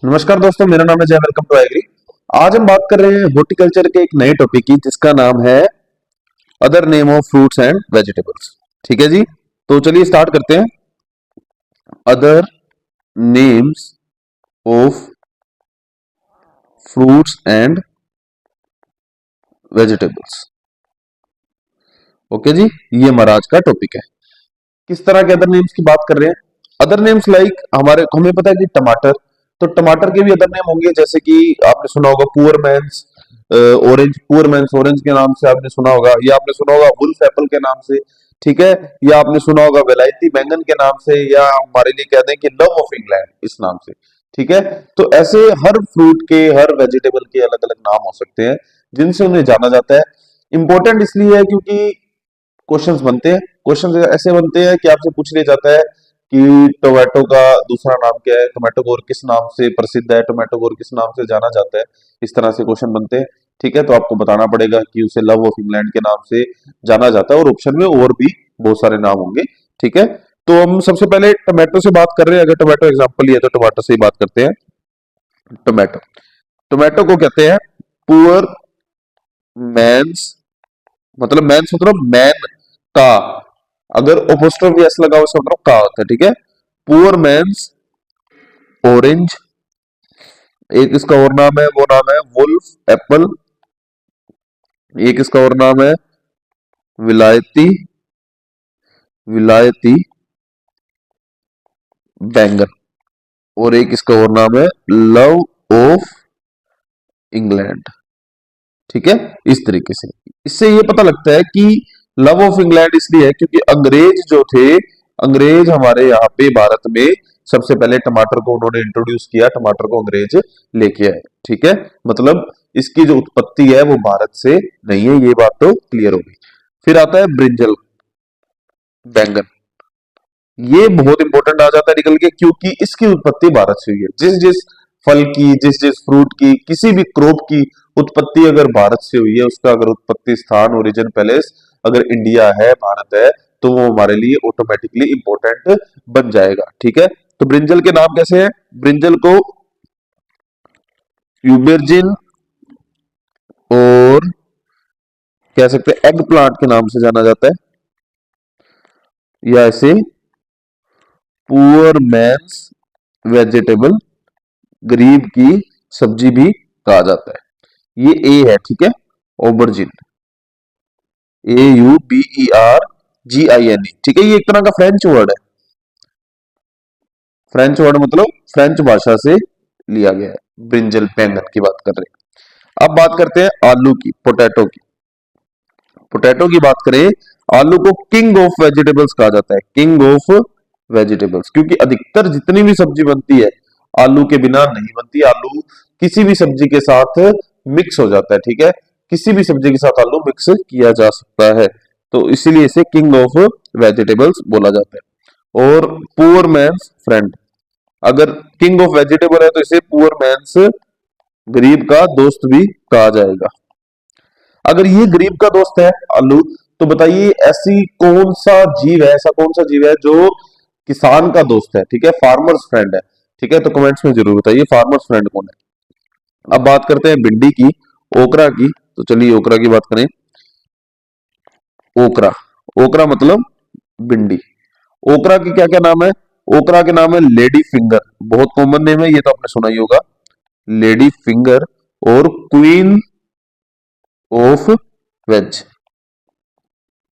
नमस्कार दोस्तों, मेरा नाम है जय। Welcome to Agri. आज हम बात कर रहे हैं हॉर्टिकल्चर के एक नए टॉपिक की, जिसका नाम है other name of fruits and vegetables. ठीक है जी, तो चलिए स्टार्ट करते हैं। Other names of fruits and vegetables. Okay जी, ये हमारा आज का टॉपिक है। किस तरह के अदर नेम्स की बात कर रहे हैं? अदर नेम्स लाइक हमें पता है कि टमाटर, तो टमाटर के भी अदर नेम होंगे, जैसे कि आपने सुना होगा poor men's orange, poor men's orange के नाम से आपने सुना होगा, या आपने सुना होगा वुल्फ एप्पल के नाम से। ठीक है, या आपने सुना होगा विलायती बैंगन के नाम से, या हमारे लिए कहते हैं कि लव ऑफ इंग्लैंड इस नाम से। ठीक है, तो ऐसे हर फ्रूट के, हर वेजिटेबल के अलग अलग नाम हो सकते हैं जिनसे उन्हें जाना जाता है। इंपॉर्टेंट इसलिए है क्योंकि क्वेश्चंस बनते हैं। क्वेश्चंस ऐसे बनते हैं कि आपसे पूछ लिया जाता है कि टोमेटो का दूसरा नाम क्या है, टोमेटो को और किस नाम से प्रसिद्ध है, टोमेटो को और किस नाम से जाना जाता है। इस तरह से क्वेश्चन बनते हैं। ठीक है, तो आपको बताना पड़ेगा कि उसे लव ऑफ इंग्लैंड के नाम से जाना जाता है, और ऑप्शन में और भी बहुत सारे नाम होंगे। ठीक है, तो हम सबसे पहले टोमेटो से बात कर रहे हैं। अगर टोमेटो एग्जाम्पल लिया तो टोमेटो से ही बात करते हैं। टोमेटो, टोमेटो को कहते हैं पुअर मैंस, मतलब मैंस मतलब मैन का, अगर ओपोस्ट्रोफी एस लगा हो इसका मतलब का होता है। ठीक है, पुअर मैंस ऑरेंज। एक इसका और नाम है, वो नाम है वुल्फ एप्पल। एक इसका और नाम है विलायती विलायती बैंगन। और एक इसका और नाम है लव ऑफ इंग्लैंड। ठीक है, इस तरीके से इससे ये पता लगता है कि लव ऑफ इंग्लैंड इसलिए है क्योंकि अंग्रेज जो थे, अंग्रेज हमारे यहाँ पे भारत में सबसे पहले टमाटर को उन्होंने इंट्रोड्यूस किया, टमाटर को अंग्रेज लेके आए। ठीक है, मतलब इसकी जो उत्पत्ति है वो भारत से नहीं है, ये बात तो क्लियर हो गई। फिर आता है ब्रिंजल बैंगन। ये बहुत इंपॉर्टेंट आ जाता है निकल के, क्योंकि इसकी उत्पत्ति भारत से हुई है। जिस जिस फल की, जिस जिस फ्रूट की, किसी भी क्रॉप की उत्पत्ति अगर भारत से हुई है, उसका अगर उत्पत्ति स्थान, ओरिजिन पैलेस अगर इंडिया है, भारत है, तो वो हमारे लिए ऑटोमेटिकली इंपॉर्टेंट बन जाएगा। ठीक है, तो ब्रिंजल के नाम कैसे हैं? ब्रिंजल को यूबेरजिन और कह सकते हैं एग प्लांट के नाम से जाना जाता है, या इसे पुअर मैंस वेजिटेबल, गरीब की सब्जी भी कहा जाता है। ये ए है, ठीक है, ओबरजिन, AUBERGINE। ठीक है, ये एक तरह का फ्रेंच वर्ड है। फ्रेंच वर्ड मतलब फ्रेंच भाषा से लिया गया है। ब्रिंजल बैंगन की बात कर रहे हैं। अब बात करते हैं आलू की, पोटैटो की। पोटैटो की बात करें, आलू को किंग ऑफ वेजिटेबल्स कहा जाता है, किंग ऑफ वेजिटेबल्स, क्योंकि अधिकतर जितनी भी सब्जी बनती है आलू के बिना नहीं बनती। आलू किसी भी सब्जी के साथ मिक्स हो जाता है। ठीक है, किसी भी सब्जी के साथ आलू मिक्स किया जा सकता है, तो इसीलिए इसे किंग ऑफ वेजिटेबल्स बोला जाता है। और पुअर मैंस फ्रेंड, अगर किंग ऑफ वेजिटेबल है तो इसे पुअर मैंस, गरीब का दोस्त भी कहा जाएगा। अगर ये गरीब का दोस्त है आलू, तो बताइए ऐसी कौन सा जीव है, ऐसा कौन सा जीव है जो किसान का दोस्त है? ठीक है, फार्मर्स फ्रेंड है। ठीक है, तो कमेंट्स में जरूर बताइए फार्मर्स फ्रेंड कौन है। अब बात करते हैं भिंडी की, ओकरा की। तो चलिए ओकरा की बात करें। ओकरा, ओकरा मतलब भिंडी। ओकरा के क्या क्या नाम है? ओकरा के नाम है लेडी फिंगर, बहुत कॉमन नेम है, ये तो आपने सुना ही होगा, लेडी फिंगर। और क्वीन ऑफ वेज,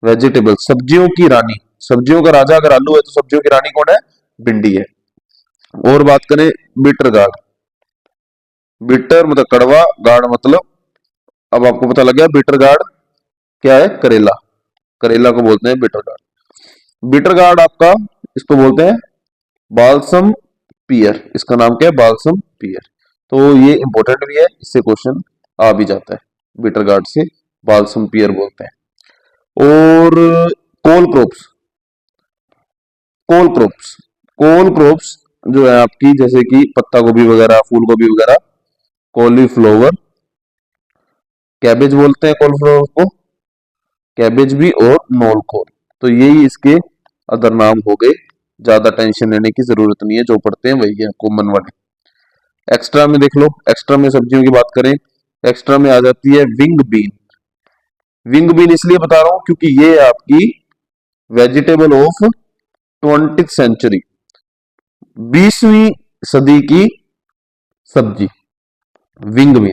वेजिटेबल, सब्जियों की रानी। सब्जियों का राजा अगर आलू है तो सब्जियों की रानी कौन है? भिंडी है। और बात करें बिटर गार्ड, बिटर मतलब कड़वा, गार्ड मतलब, अब आपको पता लग गया बिटर गार्ड क्या है? करेला, करेला को बोलते हैं बिटर गार्ड। बिटर गार्ड आपका, इसको बोलते हैं बालसम पियर। इसका नाम क्या है? बालसम पियर। तो ये इंपॉर्टेंट भी है, इससे क्वेश्चन आ भी जाता है। बिटर गार्ड से बालसम पियर बोलते हैं। और कोल क्रॉप्स, कोल क्रॉप्स, कोल क्रॉप्स जो है आपकी, जैसे कि पत्ता गोभी वगैरह, फूल गोभी वगैरह, कॉलीफ्लावर, कैबेज बोलते हैं कॉलीफ्लावर को, कैबेज भी, और नोलकोल। तो यही इसके अदर नाम हो गए, ज्यादा टेंशन लेने की जरूरत नहीं है, जो पढ़ते हैं वही है कॉमन वाले। एक्स्ट्रा में देख लो, एक्स्ट्रा में सब्जियों की बात करें, एक्स्ट्रा में आ जाती है विंग बीन। विंग बीन इसलिए बता रहा हूं क्योंकि ये है आपकी वेजिटेबल ऑफ 20th सेंचुरी, 20वीं सदी की सब्जी, wing bean,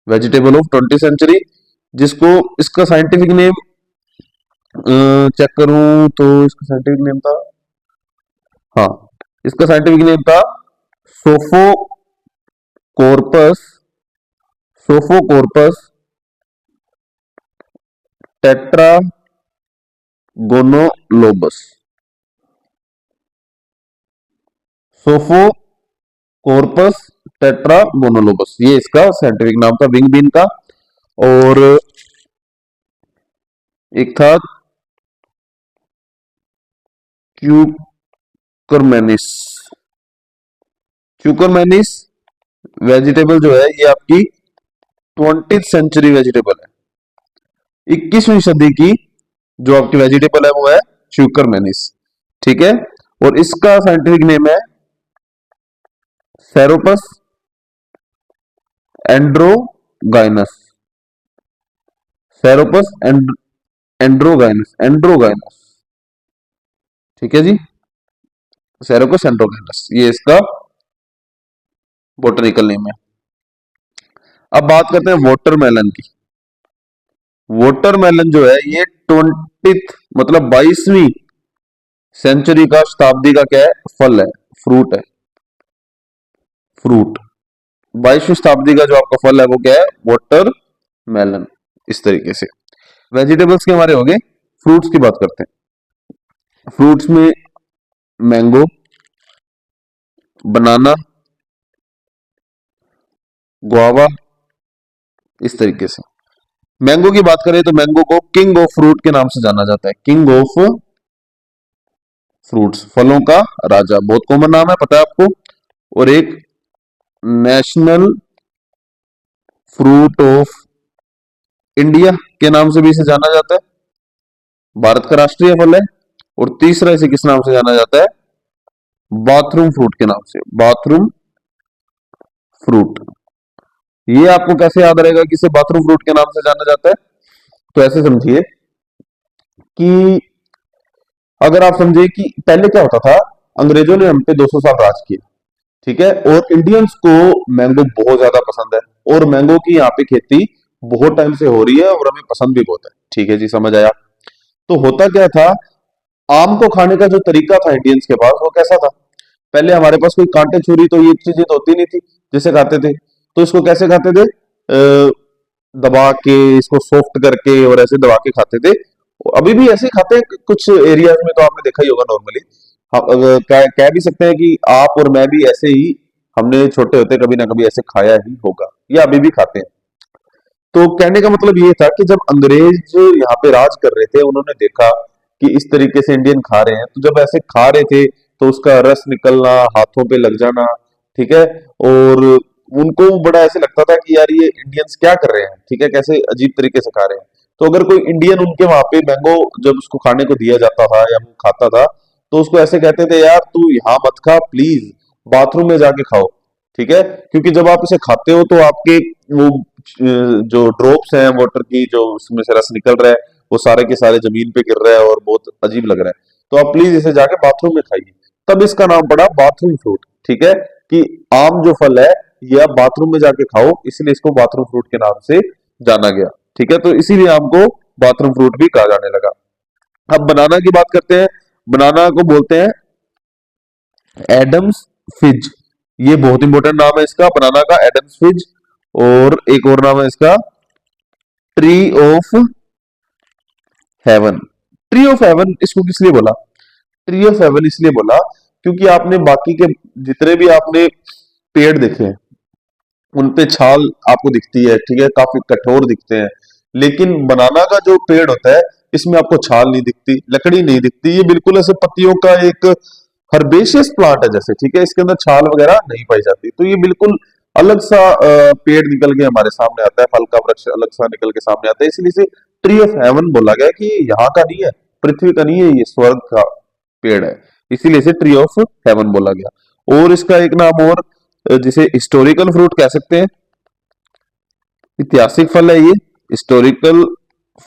vegetable of 20th century, जिसको इसका साइंटिफिक नेम चेक करूं तो इसका साइंटिफिक नेम था, हाँ, इसका साइंटिफिक नेम था सोफोकॉर्पस, सोफोकॉर्पस टेट्रागोनोलोबस, सोफोकॉर्पस टेट्रागोनोलोबस, ये इसका साइंटिफिक नाम था विंग बीन का। और एक था क्यूकरमेनिस, क्यूकरमेनिस वेजिटेबल जो है ये आपकी 20th सेंचुरी वेजिटेबल है, 21वीं सदी की जो आपकी वेजिटेबल है वो है क्यूकरमेनिस, ठीक है। और इसका साइंटिफिक नेम है सेरोपस एंड्रोगाइनस, सेरोपस एंड्रोगाइनस, एंड्रोगाइनस, ठीक है जी, सेरोपस एंड्रोगाइनस, ये इसका बोटनिकल नेम है। अब बात करते हैं वाटरमेलन की। वाटरमेलन जो है ये 20th मतलब 22वीं सेंचुरी का, शताब्दी का क्या है, फल है, फ्रूट है, फ्रूट, 22वीं शताब्दी का जो आपका फल है वो क्या है, वाटरमेलन। इस तरीके से वेजिटेबल्स के हमारे हो गए। फ्रूट्स की बात करते हैं। फ्रूट्स में मैंगो, बनाना, गुआवा, इस तरीके से। मैंगो की बात करें तो मैंगो को किंग ऑफ फ्रूट के नाम से जाना जाता है, किंग ऑफ फ्रूट्स, फलों का राजा, बहुत कॉमन नाम है, पता है आपको। और एक नेशनल फ्रूट ऑफ इंडिया के नाम से भी इसे जाना जाता है, भारत का राष्ट्रीय फल है। और तीसरा इसे किस नाम से जाना जाता है, बाथरूम फ्रूट के नाम से, बाथरूम फ्रूट। ये आपको कैसे याद रहेगा कि इसे बाथरूम फ्रूट के नाम से जाना जाता है, तो ऐसे समझिए कि अगर आप समझिए कि पहले क्या होता था, अंग्रेजों ने हम पे 200 साल राज किया, ठीक है, और इंडियंस को मैंगो बहुत ज्यादा पसंद है, और मैंगो की यहाँ पे खेती बहुत टाइम से हो रही है और हमें पसंद भी बहुत है, ठीक है जी, समझ आया। तो होता क्या था, आम को खाने का जो तरीका था इंडियंस के पास वो कैसा था, पहले हमारे पास कोई कांटे छुरी तो ये चीजें तो होती नहीं थी जिसे खाते थे, तो इसको कैसे खाते थे, दबा के, इसको सॉफ्ट करके और ऐसे दबा के खाते थे। अभी भी ऐसे ही खाते हैं कुछ एरियाज में, तो आपने देखा ही होगा नॉर्मली। हम कह भी सकते हैं कि आप और मैं भी ऐसे ही, हमने छोटे होते कभी ना कभी ऐसे खाया ही होगा, या अभी भी खाते हैं। तो कहने का मतलब ये था कि जब अंग्रेज यहाँ पे राज कर रहे थे, उन्होंने देखा कि इस तरीके से इंडियन खा रहे हैं, तो जब ऐसे खा रहे थे तो उसका रस निकलना, हाथों पे लग जाना, ठीक है, और उनको बड़ा ऐसे लगता था कि यार ये इंडियंस क्या कर रहे हैं, ठीक है, कैसे अजीब तरीके से खा रहे हैं। तो अगर कोई इंडियन उनके वहां पे मैंगो जब उसको खाने को दिया जाता था या वो खाता था, तो उसको ऐसे कहते थे, यार तू यहाँ मत खा प्लीज, बाथरूम में जाके खाओ, ठीक है, क्योंकि जब आप इसे खाते हो तो आपके वो जो ड्रॉप्स हैं वाटर की, जो उसमें से रस निकल रहा है, वो सारे के सारे जमीन पे गिर रहा है और बहुत अजीब लग रहा है, तो आप प्लीज इसे जाके बाथरूम में खाइए। तब इसका नाम पड़ा बाथरूम फ्रूट, ठीक है, कि आम जो फल है ये आप बाथरूम में जाके खाओ, इसलिए इसको बाथरूम फ्रूट के नाम से जाना गया, ठीक है, तो इसीलिए आम को बाथरूम फ्रूट भी कहा जाने लगा। अब बनाना की बात करते हैं। बनाना को बोलते हैं एडम्स फिज, ये बहुत इंपॉर्टेंट नाम है इसका, बनाना का, एडम्स फिज। और एक और नाम है इसका tree of haven. Tree of haven इसको किस लिए बोला, ट्री ऑफ हेवन इसलिए बोला क्योंकि आपने बाकी के जितने भी आपने पेड़ देखे हैं उन पे छाल आपको दिखती है, ठीक है, काफी कठोर दिखते हैं, लेकिन बनाना का जो पेड़ होता है इसमें आपको छाल नहीं दिखती, लकड़ी नहीं दिखती, ये बिल्कुल ऐसे पत्तियों का एक हर्बेशियस प्लांट है जैसे, ठीक है, इसके अंदर छाल वगैरह नहीं पाई जाती, तो ये बिल्कुल अलग सा पेड़ निकल के हमारे सामने आता है, फल का वृक्ष अलग सा निकल के सामने आता है, इसलिए इसे ट्री ऑफ हेवन बोला गया कि ये यहाँ का नहीं है, पृथ्वी का नहीं है, ये स्वर्ग का पेड़ है, इसीलिए इसे ट्री ऑफ हेवन बोला गया। और इसका एक नाम और जिसे हिस्टोरिकल फ्रूट कह सकते हैं, ऐतिहासिक फल है ये, हिस्टोरिकल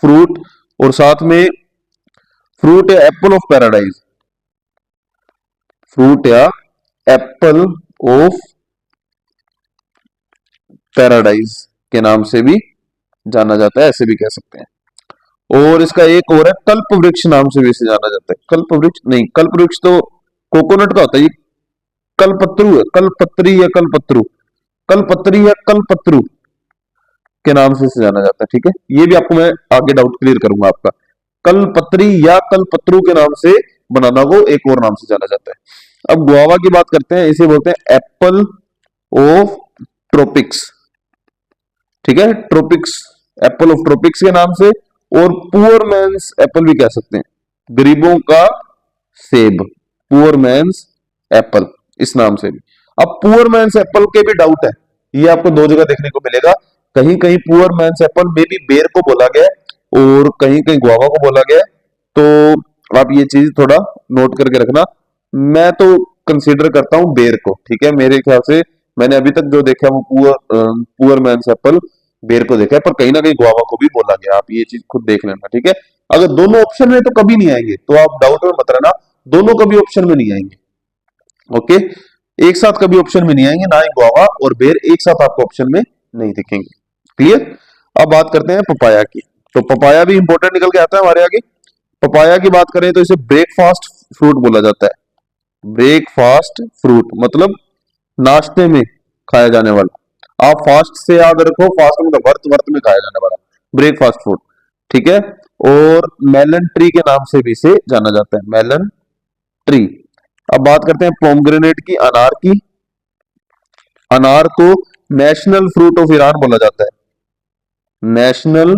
फ्रूट। और साथ में फ्रूट है एप्पल ऑफ पैराडाइज, फ्रूट या एप्पल ऑफ पैराडाइज के नाम से भी जाना जाता है, ऐसे भी कह सकते हैं। और इसका एक और है कल्प वृक्ष नाम से भी इसे जाना जाता है। कल्प वृक्ष नहीं, कल्प वृक्ष तो कोकोनट का होता है, ये कल्पत्रु है, कल्पत्री या कल्पत्रु, कल्पत्री या कल्पत्रु के नाम से इसे जाना जाता है। ठीक है, ये भी आपको मैं आगे डाउट क्लियर करूंगा आपका। कल्पत्री या कल्पत्रु के नाम से बनाना को एक और नाम से जाना जाता है। अब गुआवा की बात करते हैं, इसे बोलते हैं एप्पल ऑफ ट्रोपिक्स। ठीक है, ट्रोपिक्स, एप्पल ऑफ ट्रोपिक्स के नाम से। और पुअर मैंस एप्पल भी कह सकते हैं, गरीबों का सेब, पुअर मैंस एप्पल, इस नाम से भी। अब पुअर मैंस एप्पल के भी डाउट है, ये आपको दो जगह देखने को मिलेगा। कहीं कहीं पुअर मैंस एप्पल में भी बेर को बोला गया है और कहीं कहीं गुआवा को बोला गया है, तो आप ये चीज थोड़ा नोट करके रखना। मैं तो कंसीडर करता हूं बेर को। ठीक है, मेरे ख्याल से मैंने अभी तक जो देखा वो पुअर मैंस एप्पल बेर को देखा है, पर कहीं ना कहीं गुआवा को भी बोला गया, आप ये चीज खुद देख लेना। ठीक है, अगर दोनों ऑप्शन में तो कभी नहीं आएंगे, तो आप डाउट में मत रहना, दोनों कभी ऑप्शन में नहीं आएंगे। ओके, एक साथ कभी ऑप्शन में नहीं आएंगे, ना ही गुआवा और बेर एक साथ आपको ऑप्शन में नहीं दिखेंगे। क्लियर। अब बात करते हैं पपाया की। तो पपाया भी इंपॉर्टेंट निकल के आता है हमारे आगे। पपाया की बात करें तो इसे ब्रेकफास्ट फ्रूट बोला जाता है। ब्रेकफास्ट फ्रूट मतलब नाश्ते में खाया जाने वाला। आप फास्ट से याद रखो, फास्ट मतलब वर्त वर्त में खाया जाने वाला ब्रेकफास्ट फ्रूट। ठीक है, और मेलन ट्री के नाम से भी इसे जाना जाता है, मेलन ट्री। अब बात करते हैं पोमग्रेनेट की, अनार की। अनार को नेशनल फ्रूट ऑफ ईरान बोला जाता है, नेशनल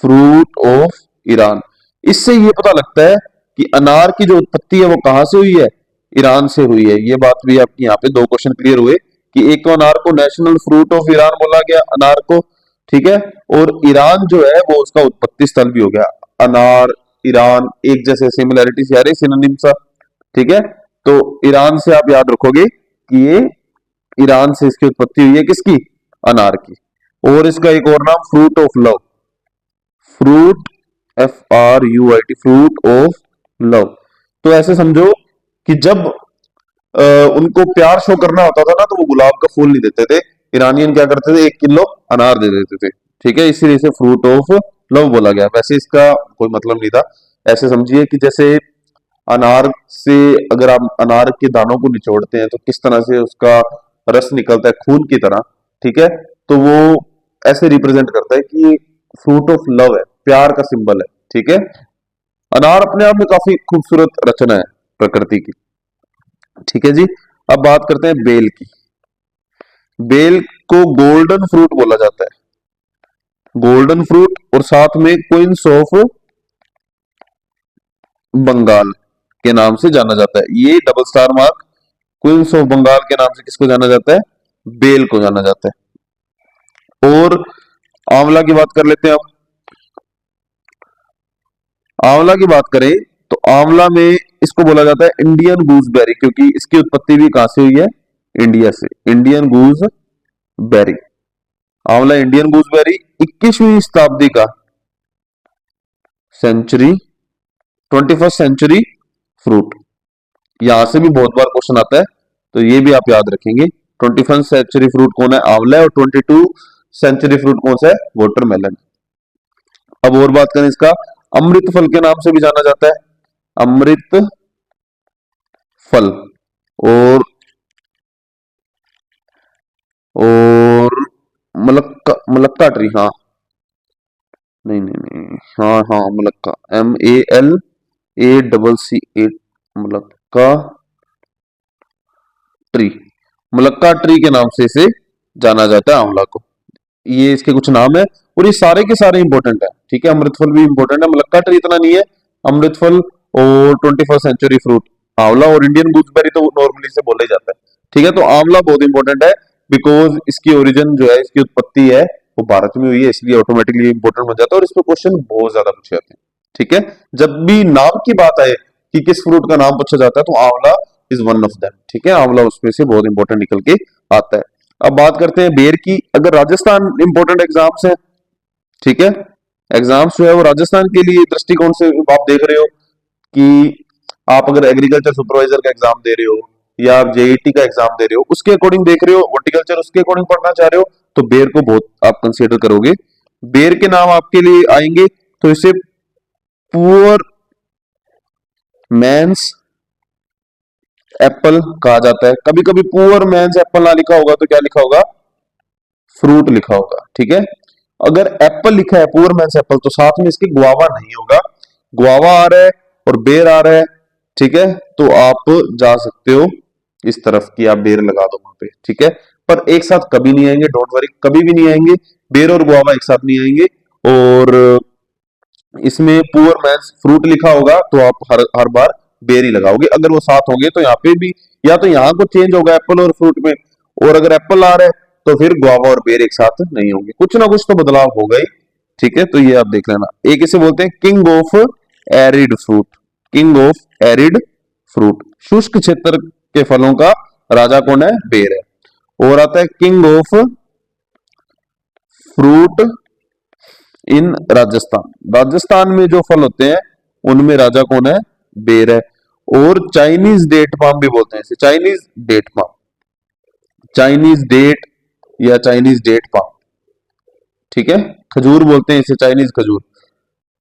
फ्रूट ऑफ ईरान। इससे ये पता लगता है कि अनार की जो उत्पत्ति है वो कहां से हुई है, ईरान से हुई है। ये बात भी आपकी यहाँ पे दो क्वेश्चन क्लियर हुए कि एक तो अनार को नेशनल फ्रूट ऑफ ईरान बोला गया, अनार को। ठीक है, और ईरान जो है वो उसका उत्पत्ति स्थल भी हो गया। अनार ईरान एक जैसे सिमिलैरिटी आ रही, सिनोनिम सा। ठीक है, तो ईरान से आप याद रखोगे कि ये ईरान से इसकी उत्पत्ति हुई है, किसकी, अनार की। और इसका एक और नाम fruit of love, fruit FRUIT, fruit of love. तो ऐसे समझो कि जब उनको प्यार शो करना होता था ना, तो वो गुलाब का फूल नहीं देते थे, ईरानियन क्या करते थे, 1 किलो अनार दे देते थे। ठीक है, इसीलिए इसे फ्रूट ऑफ लव बोला गया। वैसे इसका कोई मतलब नहीं था। ऐसे समझिए कि जैसे अनार से अगर आप अनार के दानों को निचोड़ते हैं तो किस तरह से उसका रस निकलता है खून की तरह। ठीक है, तो वो ऐसे रिप्रेजेंट करता है कि फ्रूट ऑफ लव है, प्यार का सिंबल है। ठीक है, अनार अपने आप में काफी खूबसूरत रचना है प्रकृति की। ठीक है जी। अब बात करते हैं बेल की। बेल को गोल्डन फ्रूट बोला जाता है, गोल्डन फ्रूट। और साथ में क्वींस ऑफ बंगाल के नाम से जाना जाता है। ये double star mark, queens of Bengal के नाम से किसको जाना जाता है, बेल को जाना जाता है। और आंवला की बात कर लेते हैं अब। आंवला की बात करें तो आंवला में इसको बोला जाता है इंडियन गूसबेरी, क्योंकि इसकी उत्पत्ति भी कहां से हुई है, इंडिया से, इंडियन गूसबेरी। आंवला इंडियन गूसबेरी 21वीं शताब्दी का सेंचुरी, 21st सेंचुरी फ्रूट। यहां से भी बहुत बार क्वेश्चन आता है, तो ये भी आप याद रखेंगे। 21st सेंचुरी फ्रूट कौन है, आंवला है। और 22 सेंचुरी फ्रूट कौन सा है, वाटरमेलन। अब और बात करें, इसका अमृत फल के नाम से भी जाना जाता है, अमृत फल। और मलक्का, मलक्का ट्री, हाँ नहीं नहीं नहीं, हाँ हाँ Malacca, MALACCA, Malacca tree, Malacca tree के नाम से इसे जाना जाता है आंवला को। ये इसके कुछ नाम है और ये सारे के सारे इंपॉर्टेंट है। ठीक है, अमृतफल भी इंपॉर्टेंट है, मलक्का ट्री इतना नहीं है, अमृतफल और 21st सेंचुरी फ्रूट आंवला और इंडियन गूसबेरी तो नॉर्मली से बोला ही जाता है। ठीक है, तो आंवला बहुत इंपॉर्टेंट है बिकॉज इसकी ओरिजिन जो है, इसकी उत्पत्ति है वो भारत में हुई है, इसलिए ऑटोमेटिकली इंपॉर्टेंट बन जाता है और इस पर क्वेश्चन बहुत ज्यादा पूछे जाते हैं। ठीक है, जब भी नाम की बात आए कि किस फ्रूट का नाम पूछा जाता है तो आंवला इज वन ऑफ देम। ठीक है, आंवला उसमें से बहुत इंपॉर्टेंट निकल के आता है। अब बात करते हैं बेर की। अगर राजस्थान इंपॉर्टेंट एग्जाम्स है, ठीक है, एग्जाम्स जो है वो राजस्थान के लिए दृष्टिकोण से आप देख रहे हो कि आप अगर एग्रीकल्चर सुपरवाइजर का एग्जाम दे रहे हो या आप जेईटी का एग्जाम दे रहे हो, उसके अकॉर्डिंग देख रहे हो, हॉर्टिकल्चर उसके अकॉर्डिंग पढ़ना चाह रहे हो, तो बेर को बहुत आप कंसीडर करोगे। बेर के नाम आपके लिए आएंगे तो इसे पुअर मैंस एप्पल कहा जाता है। कभी कभी पुअर मैंस एप्पल ना लिखा होगा तो क्या लिखा होगा, फ्रूट लिखा होगा। ठीक है, अगर एप्पल लिखा है पुअर मैंस एप्पल तो साथ में इसके गुआवा नहीं होगा। गुआवा आ रहा है और बेर आ रहा है, ठीक है, तो आप जा सकते हो इस तरफ की, आप बेर लगा दो वहां पे। ठीक है, पर एक साथ कभी नहीं आएंगे, डोंट वरी, कभी भी नहीं आएंगे, बेर और गुआवा एक साथ नहीं आएंगे। और इसमें पुअर मैंस फ्रूट लिखा होगा तो आप हर हर बार बेर ही लगाओगे। अगर वो साथ होंगे तो यहाँ पे भी, या तो यहाँ कुछ चेंज होगा एप्पल और फ्रूट में, और अगर एप्पल आ रहा है तो फिर गुआवा और बेर एक साथ नहीं होंगे, कुछ ना कुछ तो बदलाव होगा ही। ठीक है, तो ये आप देख लेना। एक इसे बोलते हैं king of arid fruit, king of arid fruit, शुष्क क्षेत्र के फलों का राजा कौन है, बेर है। और आता है king of fruit in Rajasthan, Rajasthan में जो फल होते हैं उनमें राजा कौन है, बेर है। और चाइनीज डेट पाम भी बोलते हैं इसे, Chinese date palm, Chinese date या चाइनीज डेट पाम। ठीक है, खजूर बोलते हैं इसे, चाइनीज खजूर,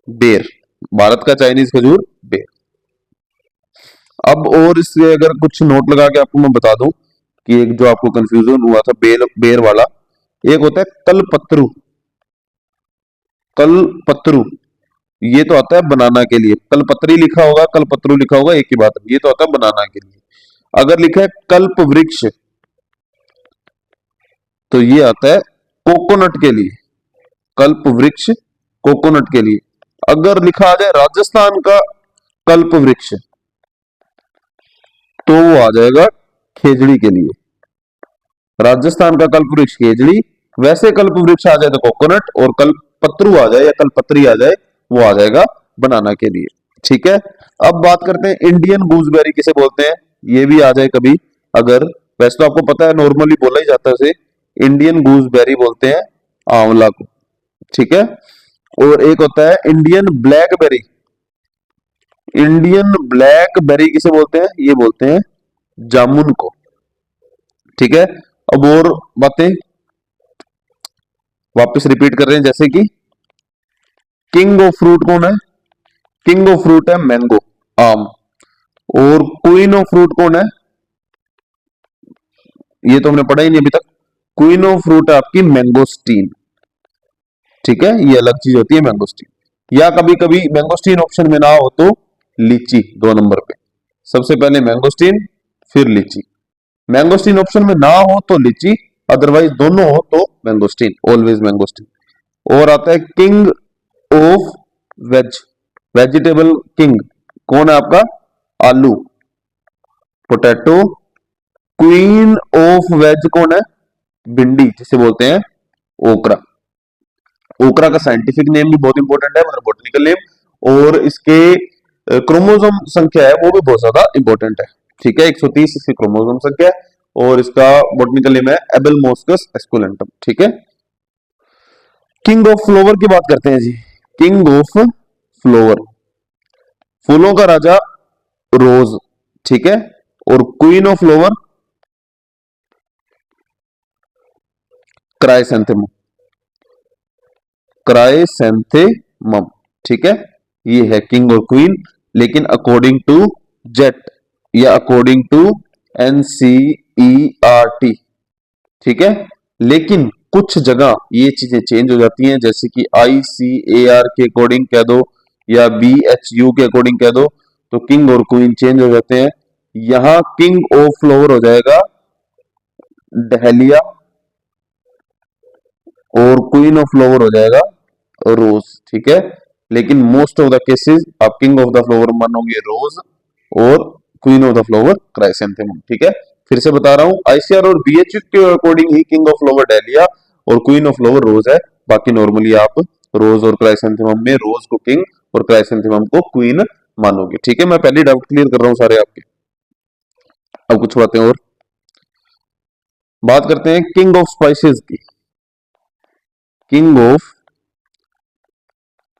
बेर, भारत का चाइनीज खजूर बेर। अब और इससे अगर कुछ नोट लगा के आपको मैं बता दूं कि एक जो आपको कंफ्यूजन हुआ था बेर बेर वाला, एक होता है कलपत्रु, कलपत्रु, ये तो आता है बनाना के लिए, कलपत्री लिखा होगा कलपत्रु लिखा होगा एक ही बात है, ये तो आता है बनाना के लिए। अगर लिखा है कल्प वृक्ष तो ये आता है कोकोनट के लिए, कल्प वृक्ष कोकोनट के लिए। अगर लिखा आ जाए राजस्थान का कल्प वृक्ष तो वो आ जाएगा खेजड़ी के लिए, राजस्थान का कल्प वृक्ष खेजड़ी। वैसे कल्प वृक्ष आ जाए तो कोकोनट, और कल्प पत्रु आ जाए या कल्पत्री आ जाए वो आ जाएगा बनाना के लिए। ठीक है, अब बात करते हैं इंडियन गूसबेरी किसे बोलते हैं, ये भी आ जाए कभी अगर, वैसे तो आपको पता है नॉर्मली बोला ही जाता है उसे, इंडियन गूसबेरी बोलते हैं आंवला को। ठीक है, और एक होता है इंडियन ब्लैकबेरी, इंडियन ब्लैकबेरी किसे बोलते हैं, ये बोलते हैं जामुन को। ठीक है, अब और बातें वापस रिपीट कर रहे हैं, जैसे कि किंग ऑफ फ्रूट कौन है, किंग ऑफ फ्रूट है मैंगो, आम। और क्वीन ऑफ फ्रूट कौन है, ये तो हमने पढ़ा ही नहीं अभी तक, क्वीन ऑफ फ्रूट है आपकी मैंगोस्टीन। ठीक है, ये अलग चीज होती है मैंगोस्टीन। या कभी कभी मैंगोस्टीन ऑप्शन में ना हो तो लीची 2 नंबर पे, सबसे पहले मैंगोस्टीन फिर लीची, मैंगोस्टीन ऑप्शन में ना हो तो लीची, अदरवाइज दोनों हो तो मैंगोस्टीन, ऑलवेज मैंगोस्टीन। और आता है king of ways, vegetable king कौन है आपका, आलू, पोटैटो। क्वीन ऑफ वेज कौन है, भिंडी जिसे बोलते हैं ओकरा, ओकरा का साइंटिफिक नेम भी बहुत इंपॉर्टेंट है, मतलब बॉटनिकल नेम, और इसके क्रोमोसोम संख्या है वो भी बहुत ज्यादा इंपॉर्टेंट है। ठीक है, 130 इसकी क्रोमोसोम संख्या है, और इसका बॉटनिकल नेम है एबेलमोस्कस एस्कुलेंटम। ठीक है, किंग ऑफ फ्लावर की बात करते हैं जी, किंग ऑफ फ्लावर, फूलों का राजा रोज। ठीक है, और queen of flower chrysanthemum, chrysanthemum. ठीक है, ये है किंग और क्वीन, लेकिन अकॉर्डिंग टू जेट या अकॉर्डिंग टू एनसीईआरटी। ठीक है, लेकिन कुछ जगह ये चीजें चेंज हो जाती हैं, जैसे कि आईसीएआर के अकॉर्डिंग कह दो या बीएचयू के अकॉर्डिंग कह दो, तो किंग और क्वीन चेंज हो जाते हैं। यहां किंग ऑफ फ्लावर हो जाएगा डहेलिया, और क्वीन ऑफ फ्लावर हो जाएगा रोज। ठीक है, लेकिन मोस्ट ऑफ द केसेस आप किंग ऑफ द फ्लावर मानोगे रोज, और queen of the flower chrysanthemum. ठीक है, फिर से बता रहा हूं, आईसीआर और बीएचयू के according he king of flower dahlia और क्वीन ऑफ फ्लावर रोज है, बाकी नॉर्मली आप रोज और क्राइसेंथेमम में रोज को किंग और क्राइसेंथेमम को क्वीन मानोगे। ठीक है, मैं पहले डाउट क्लियर कर रहा हूं सारे आपके। अब कुछ बातें और बात करते हैं किंग ऑफ स्पाइसेस की। किंग ऑफ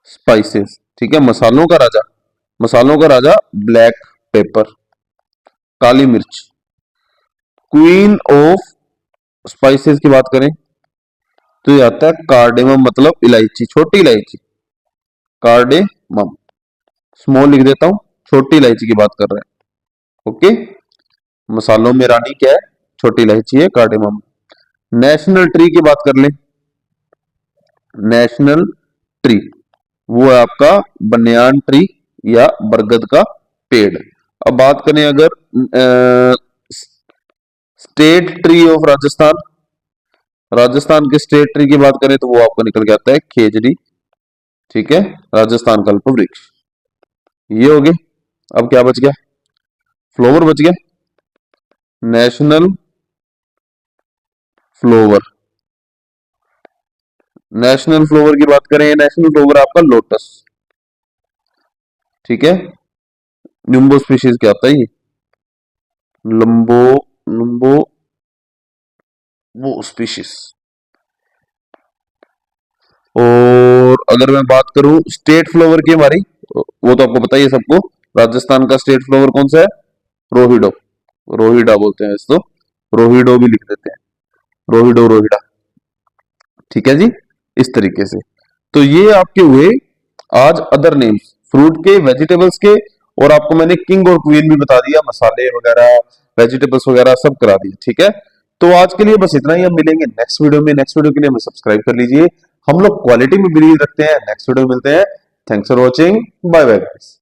स्पाइसेस, ठीक है, मसालों का राजा। मसालों का राजा ब्लैक पेपर, काली मिर्च। क्वीन ऑफ स्पाइसेस की बात करें तो ये आता है कार्डेमम, मतलब इलायची, छोटी इलायची, कार्डेमम। स्मॉल लिख देता हूं, छोटी इलायची की बात कर रहे हैं। ओके, मसालों में रानी क्या है? छोटी इलायची है, कार्डेमम। नेशनल ट्री की बात कर लें, नेशनल ट्री वो है आपका बनियान ट्री या बरगद का पेड़। अब बात करें अगर state tree of Rajasthan, Rajasthan के स्टेट ट्री की बात करें तो वो आपको निकल के आता है खेजड़ी, ठीक है, राजस्थान कल्प वृक्ष। ये हो गए। अब क्या बच गया? फ्लावर बच गया, नेशनल फ्लावर। नेशनल फ्लावर की बात करें, नेशनल फ्लावर आपका लोटस, ठीक है, निम्बो स्पीशीज क्या आता है ये, लंबो, लंबो वो स्पीशीज। और अगर मैं बात करूं स्टेट फ्लावर की हमारी, वो तो आपको पता ही है सबको, राजस्थान का स्टेट फ्लावर कौन सा है? रोहिडो, रोहिडा बोलते हैं इसको, रोहिडो भी लिख देते हैं, रोहिडो, रोहिडा, ठीक है जी, इस तरीके से। तो ये आपके हुए आज अदर नेम्स फ्रूट के, वेजिटेबल्स के, और आपको मैंने किंग और क्वीन भी बता दिया, मसाले वगैरह, वेजिटेबल्स वगैरह सब करा दिए, ठीक है। तो आज के लिए बस इतना ही, हम मिलेंगे नेक्स्ट वीडियो में। नेक्स्ट वीडियो के लिए हमें सब्सक्राइब कर लीजिए। हम लोग क्वालिटी में बिलीव रखते हैं। नेक्स्ट वीडियो में मिलते हैं। Thanks for watching, bye bye guys.